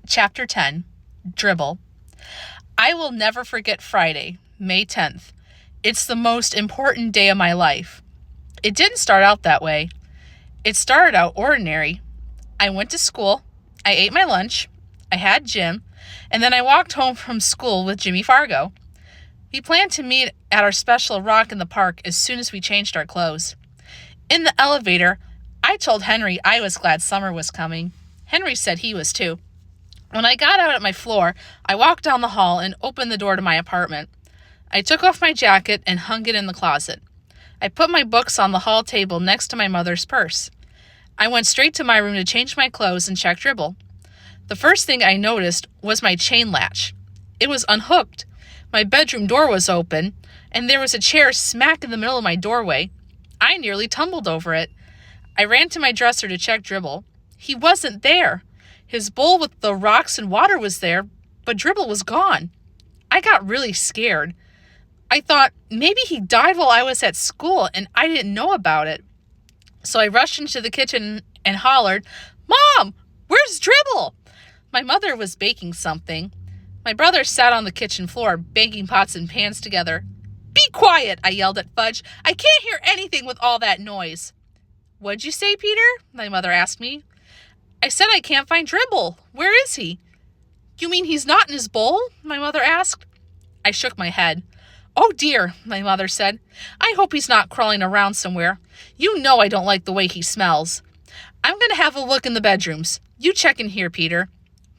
Chapter 10, Dribble. I will never forget Friday, May 10th. It's the most important day of my life. It didn't start out that way. It started out ordinary. I went to school, I ate my lunch, I had gym, and then I walked home from school with Jimmy Fargo. We planned to meet at our special rock in the park as soon as we changed our clothes. In the elevator, I told Henry I was glad summer was coming. Henry said he was too. When I got out at my floor, I walked down the hall and opened the door to my apartment. I took off my jacket and hung it in the closet. I put my books on the hall table next to my mother's purse. I went straight to my room to change my clothes and check Dribble. The first thing I noticed was my chain latch. It was unhooked. My bedroom door was open, and there was a chair smack in the middle of my doorway. I nearly tumbled over it. I ran to my dresser to check Dribble. He wasn't there. His bowl with the rocks and water was there, but Dribble was gone. I got really scared. I thought maybe he died while I was at school and I didn't know about it. So I rushed into the kitchen and hollered, "Mom, where's Dribble?" My mother was baking something. My brother sat on the kitchen floor, banging pots and pans together. "Be quiet," I yelled at Fudge. "I can't hear anything with all that noise." "What'd you say, Peter?" my mother asked me. "I said I can't find Dribble. Where is he?" "You mean he's not in his bowl?" my mother asked. I shook my head. "Oh dear," my mother said. "I hope he's not crawling around somewhere. You know I don't like the way he smells. I'm going to have a look in the bedrooms. You check in here, Peter."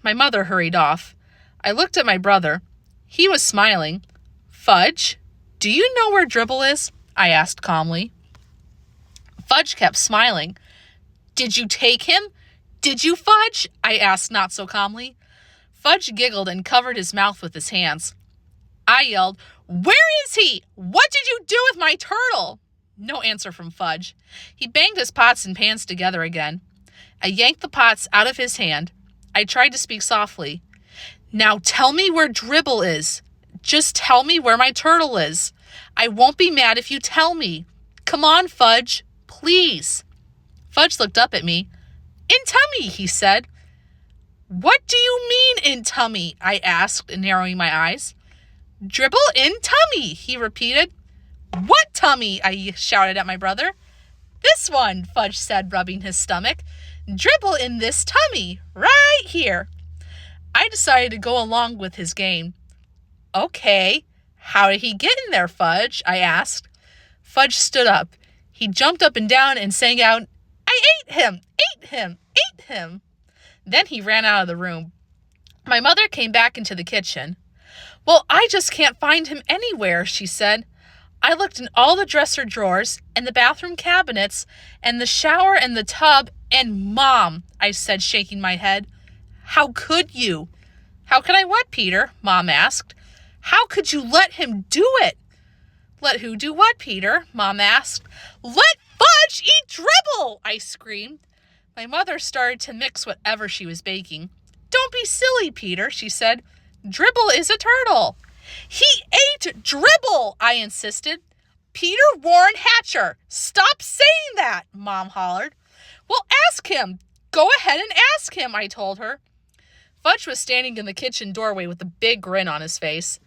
My mother hurried off. I looked at my brother. He was smiling. "Fudge, do you know where Dribble is?" I asked calmly. Fudge kept smiling. "Did you take him? Did you, Fudge?" I asked not so calmly. Fudge giggled and covered his mouth with his hands. I yelled, "Where is he? What did you do with my turtle?" No answer from Fudge. He banged his pots and pans together again. I yanked the pots out of his hand. I tried to speak softly. "Now tell me where Dribble is. Just tell me where my turtle is. I won't be mad if you tell me. Come on, Fudge, please." Fudge looked up at me. "In tummy," he said. "What do you mean, in tummy?" I asked, narrowing my eyes. "Dribble in tummy," he repeated. "What tummy?" I shouted at my brother. "This one," Fudge said, rubbing his stomach. "Dribble in this tummy, right here." I decided to go along with his game. "Okay, how did he get in there, Fudge?" I asked. Fudge stood up. He jumped up and down and sang out, "I ate him, ate him, ate him." Then he ran out of the room. My mother came back into the kitchen. "Well, I just can't find him anywhere," she said. "I looked in all the dresser drawers and the bathroom cabinets and the shower and the tub and Mom," I said, shaking my head. "How could you?" "How could I what, Peter?" Mom asked. "How could you let him do it?" "Let who do what, Peter?" Mom asked. "Let Fudge eat Dribble!" I screamed. My mother started to mix whatever she was baking. "Don't be silly, Peter," she said. "Dribble is a turtle." "He ate Dribble," I insisted. "Peter Warren Hatcher, stop saying that," Mom hollered. "Well, ask him. Go ahead and ask him," I told her. Fudge was standing in the kitchen doorway with a big grin on his face.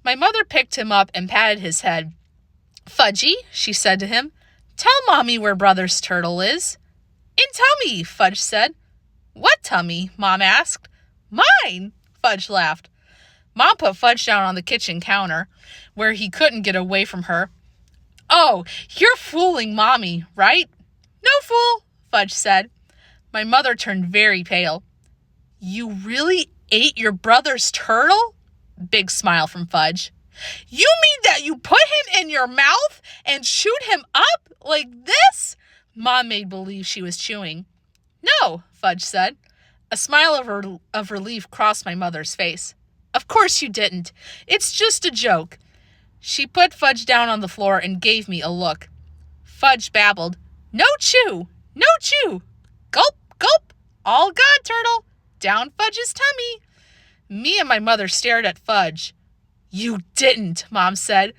My mother picked him up and patted his head. "Fudgy," she said to him, "tell Mommy where Brother's turtle is." "In tummy," Fudge said. "What tummy?" Mom asked. "Mine," Fudge laughed. Mom put Fudge down on the kitchen counter, where he couldn't get away from her. "Oh, you're fooling Mommy, right?" "No fool," Fudge said. My mother turned very pale. "You really ate your brother's turtle?" Big smile from Fudge. "You mean that you put him in your mouth and chewed him up like this?" Mom made believe she was chewing. "No," Fudge said. A smile of relief crossed my mother's face. "Of course you didn't. It's just a joke." She put Fudge down on the floor and gave me a look. Fudge babbled, "No chew, no chew. Gulp, gulp. All gone, turtle. Down Fudge's tummy." Me and my mother stared at Fudge. "You didn't," Mom said.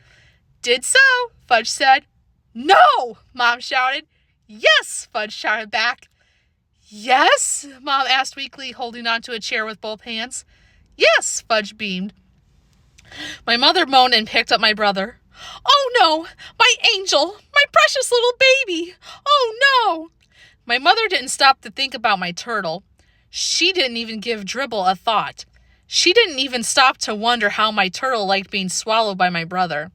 "Did so," Fudge said. "No," Mom shouted. "Yes," Fudge shouted back. Yes? Mom asked weakly, holding onto a chair with both hands. Yes, Fudge beamed. My mother moaned and picked up my brother. Oh no, my angel, my precious little baby. Oh no. My mother didn't stop to think about my turtle. She didn't even give Dribble a thought. She didn't even stop to wonder how my turtle liked being swallowed by my brother.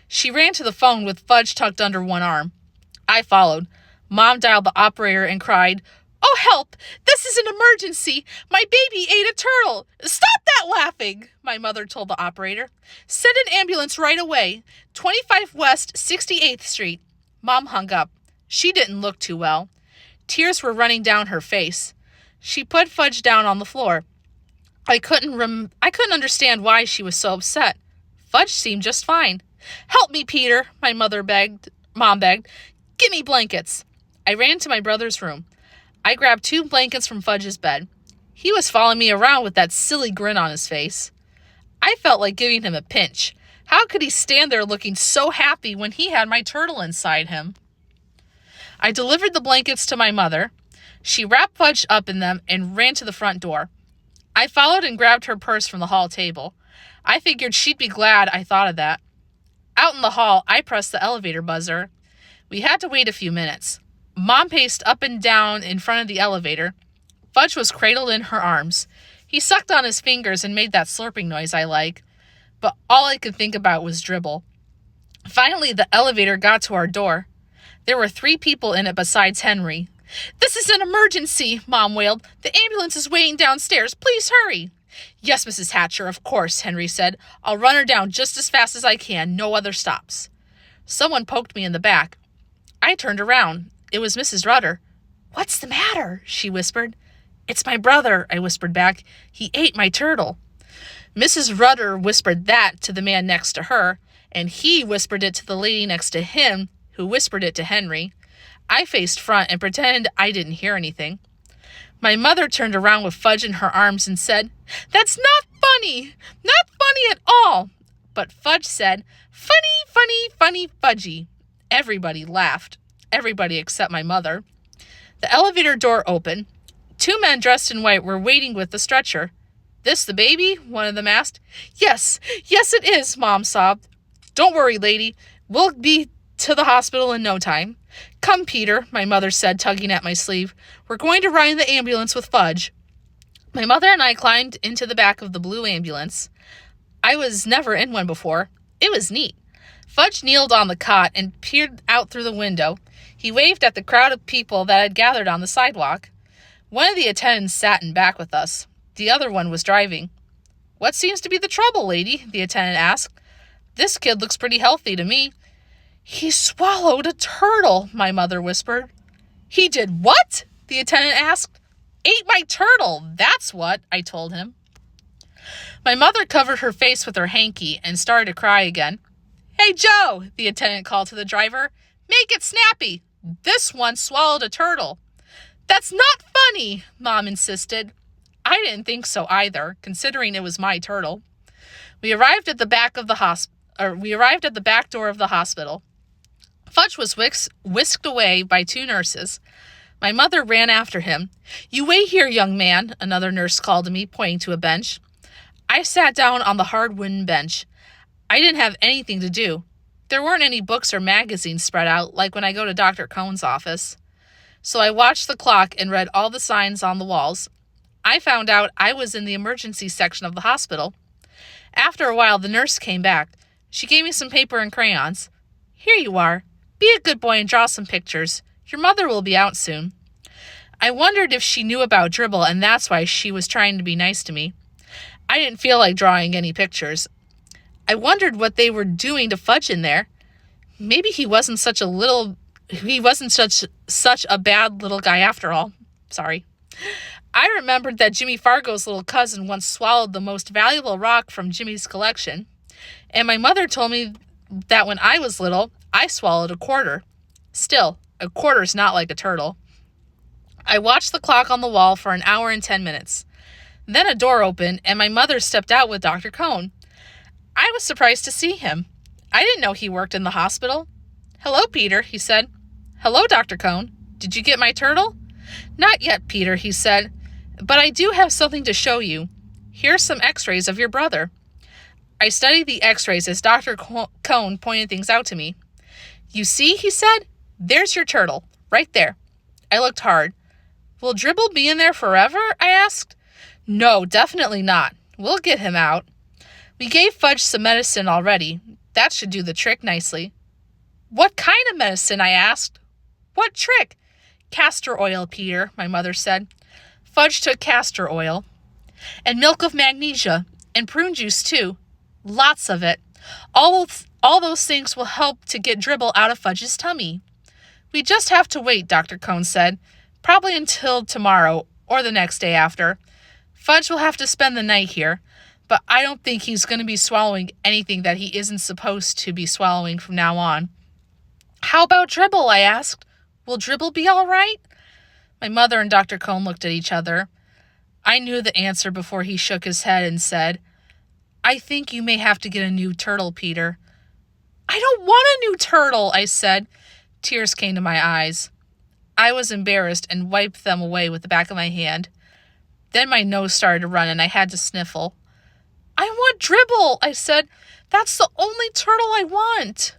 She ran to the phone with Fudge tucked under one arm. I followed. Mom dialed the operator and cried, Oh, help! This is an emergency! My baby ate a turtle! Stop that laughing! My mother told the operator. Send an ambulance right away. 25 West 68th Street. Mom hung up. She didn't look too well. Tears were running down her face. She put Fudge down on the floor. I couldn't understand why she was so upset. Fudge seemed just fine. Help me, Peter, my Mom begged. Give me blankets. I ran to my brother's room. I grabbed 2 blankets from Fudge's bed. He was following me around with that silly grin on his face. I felt like giving him a pinch. How could he stand there looking so happy when he had my turtle inside him? I delivered the blankets to my mother. She wrapped Fudge up in them and ran to the front door. I followed and grabbed her purse from the hall table. I figured she'd be glad I thought of that. Out in the hall, I pressed the elevator buzzer. We had to wait a few minutes. Mom paced up and down in front of the elevator. Fudge was cradled in her arms. He sucked on his fingers and made that slurping noise I like. But all I could think about was Dribble. Finally, the elevator got to our door. There were 3 people in it besides Henry. This is an emergency, Mom wailed. The ambulance is waiting downstairs. Please hurry. Yes, Mrs. Hatcher, of course, Henry said. I'll run her down just as fast as I can. No other stops. Someone poked me in the back. I turned around. It was Mrs. Rudder. What's the matter? She whispered. It's my brother, I whispered back. He ate my turtle. Mrs. Rudder whispered that to the man next to her, and he whispered it to the lady next to him, who whispered it to Henry. I faced front and pretended I didn't hear anything. My mother turned around with Fudge in her arms and said, That's not funny! Not funny at all! But Fudge said, Funny, funny, funny, Fudgy. Everybody laughed. Everybody except my mother. The elevator door opened. 2 men dressed in white were waiting with the stretcher. This the baby? One of them asked. Yes, it is, Mom sobbed. Don't worry, lady. We'll be to the hospital in no time. Come, Peter, my mother said, tugging at my sleeve. We're going to ride in the ambulance with Fudge. My mother and I climbed into the back of the blue ambulance. I was never in one before. It was neat. Fudge kneeled on the cot and peered out through the window. He waved at the crowd of people that had gathered on the sidewalk. One of the attendants sat in back with us. The other one was driving. What seems to be the trouble, lady? The attendant asked. This kid looks pretty healthy to me. He swallowed a turtle, my mother whispered. He did what? The attendant asked. Ate my turtle, that's what, I told him. My mother covered her face with her hanky and started to cry again. Hey, Joe, the attendant called to the driver. Make it snappy. This one swallowed a turtle. That's not funny, Mom insisted. I didn't think so either, considering it was my turtle. We arrived at the back door of the hospital. Fudge was whisked away by 2 nurses. My mother ran after him. You wait here, young man, another nurse called to me, pointing to a bench. I sat down on the hard wooden bench. I didn't have anything to do. There weren't any books or magazines spread out like when I go to Dr. Cohn's office. So I watched the clock and read all the signs on the walls. I found out I was in the emergency section of the hospital. After a while, the nurse came back. She gave me some paper and crayons. Here you are. Be a good boy and draw some pictures. Your mother will be out soon. I wondered if she knew about Dribble, and that's why she was trying to be nice to me. I didn't feel like drawing any pictures. I wondered what they were doing to Fudge in there. Maybe he wasn't such a bad little guy after all. Sorry. I remembered that Jimmy Fargo's little cousin once swallowed the most valuable rock from Jimmy's collection. And my mother told me that when I was little, I swallowed a quarter. Still, a quarter's not like a turtle. I watched the clock on the wall for an hour and 10 minutes. Then a door opened, and my mother stepped out with Dr. Cohn. I was surprised to see him. I didn't know he worked in the hospital. Hello, Peter, he said. Hello, Dr. Cohn. Did you get my turtle? Not yet, Peter, he said, but I do have something to show you. Here's some x-rays of your brother. I studied the x-rays as Dr. Cone pointed things out to me. You see, he said, there's your turtle, right there. I looked hard. Will Dribble be in there forever? I asked. No, definitely not. We'll get him out. We gave Fudge some medicine already. That should do the trick nicely. What kind of medicine? I asked. What trick? Castor oil, Peter, my mother said. Fudge took castor oil. And milk of magnesia. And prune juice, too. Lots of it. All those things will help to get Dribble out of Fudge's tummy. We just have to wait, Dr. Cone said. Probably until tomorrow or the next day after. Fudge will have to spend the night here, but I don't think he's going to be swallowing anything that he isn't supposed to be swallowing from now on. How about Dribble? I asked. Will Dribble be all right? My mother and Dr. Cone looked at each other. I knew the answer before he shook his head and said, I think you may have to get a new turtle, Peter. I don't want a new turtle, I said. Tears came to my eyes. I was embarrassed and wiped them away with the back of my hand. Then my nose started to run and I had to sniffle. I want Dribble, I said. That's the only turtle I want.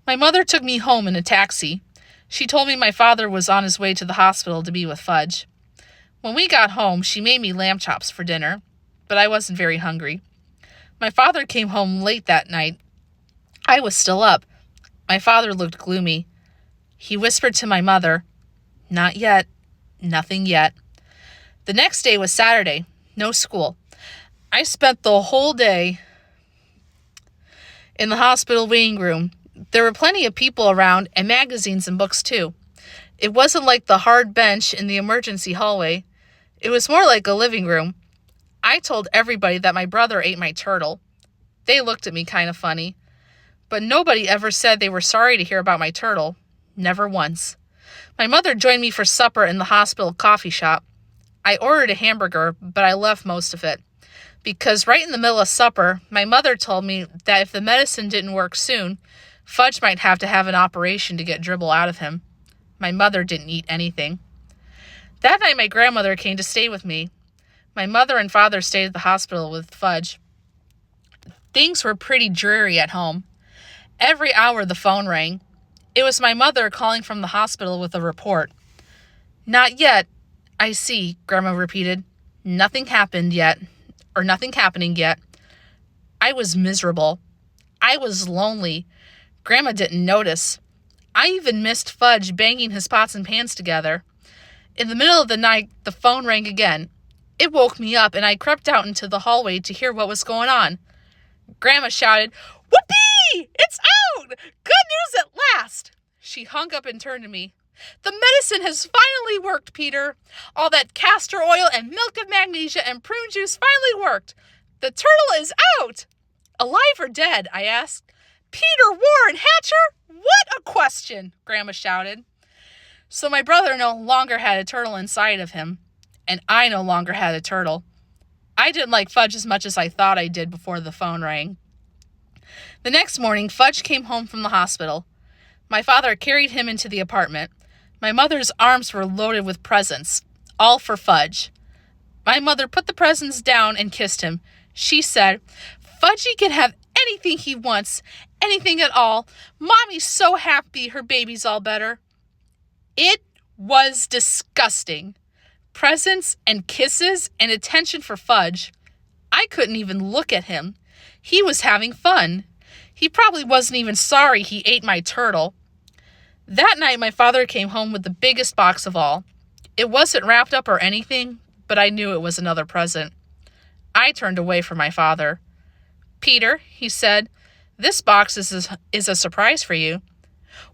My mother took me home in a taxi. She told me my father was on his way to the hospital to be with Fudge. When we got home, she made me lamb chops for dinner, but I wasn't very hungry. My father came home late that night. I was still up. My father looked gloomy. He whispered to my mother, Not yet. Nothing yet. The next day was Saturday. No school. I spent the whole day in the hospital waiting room. There were plenty of people around and magazines and books too. It wasn't like the hard bench in the emergency hallway. It was more like a living room. I told everybody that my brother ate my turtle. They looked at me kind of funny. But nobody ever said they were sorry to hear about my turtle. Never once. My mother joined me for supper in the hospital coffee shop. I ordered a hamburger, but I left most of it. Because right in the middle of supper, my mother told me that if the medicine didn't work soon, Fudge might have to have an operation to get Dribble out of him. My mother didn't eat anything. That night, my grandmother came to stay with me. My mother and father stayed at the hospital with Fudge. Things were pretty dreary at home. Every hour the phone rang. It was my mother calling from the hospital with a report. Not yet. I see, Grandma repeated. Nothing happened yet. Or nothing happening yet. I was miserable. I was lonely. Grandma didn't notice. I even missed Fudge banging his pots and pans together. In the middle of the night, the phone rang again. It woke me up, and I crept out into the hallway to hear what was going on. Grandma shouted, Whoopee! It's out! Good news at last! She hung up and turned to me. The medicine has finally worked, Peter. All that castor oil and milk of magnesia and prune juice finally worked. The turtle is out! Alive or dead? I asked. Peter Warren Hatcher? What a question! Grandma shouted. So my brother no longer had a turtle inside of him, and I no longer had a turtle. I didn't like Fudge as much as I thought I did before the phone rang. The next morning, Fudge came home from the hospital. My father carried him into the apartment. My mother's arms were loaded with presents, all for Fudge. My mother put the presents down and kissed him. She said, Fudgy can have anything he wants, anything at all. Mommy's so happy her baby's all better. It was disgusting. Presents and kisses and attention for Fudge. I couldn't even look at him. He was having fun. He probably wasn't even sorry he ate my turtle. That night, my father came home with the biggest box of all. It wasn't wrapped up or anything, but I knew it was another present. I turned away from my father. Peter, he said, this box is a surprise for you.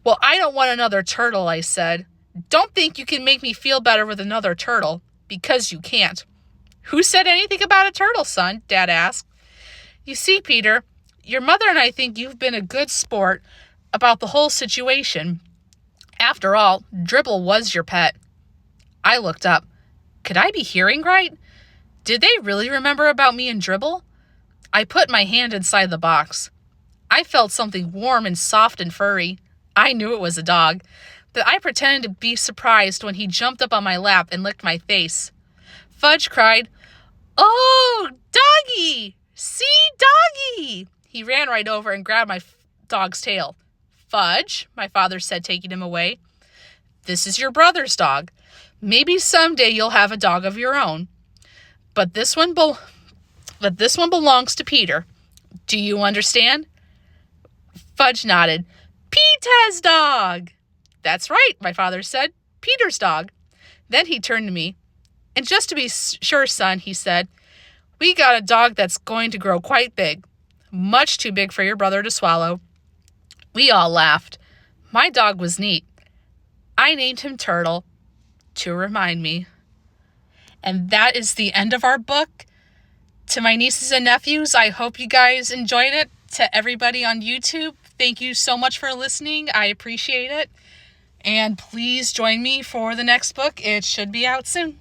Well, I don't want another turtle, I said. Don't think you can make me feel better with another turtle, because you can't. Who said anything about a turtle, son? Dad asked. You see, Peter, your mother and I think you've been a good sport about the whole situation. After all, Dribble was your pet. I looked up. Could I be hearing right? Did they really remember about me and Dribble? I put my hand inside the box. I felt something warm and soft and furry. I knew it was a dog. that I pretended to be surprised when he jumped up on my lap and licked my face. Fudge cried, "Oh, doggy! See, doggy!" He ran right over and grabbed my dog's tail. "Fudge," my father said, taking him away, "this is your brother's dog. Maybe someday you'll have a dog of your own. But this one belongs to Peter. Do you understand?" Fudge nodded. "Peter's dog!" "That's right," my father said. "Peter's dog." Then he turned to me. "And just to be sure, son," he said, "we got a dog that's going to grow quite big. Much too big for your brother to swallow." We all laughed. My dog was neat. I named him Turtle to remind me. And that is the end of our book. To my nieces and nephews, I hope you guys enjoyed it. To everybody on YouTube, thank you so much for listening. I appreciate it. And please join me for the next book. It should be out soon.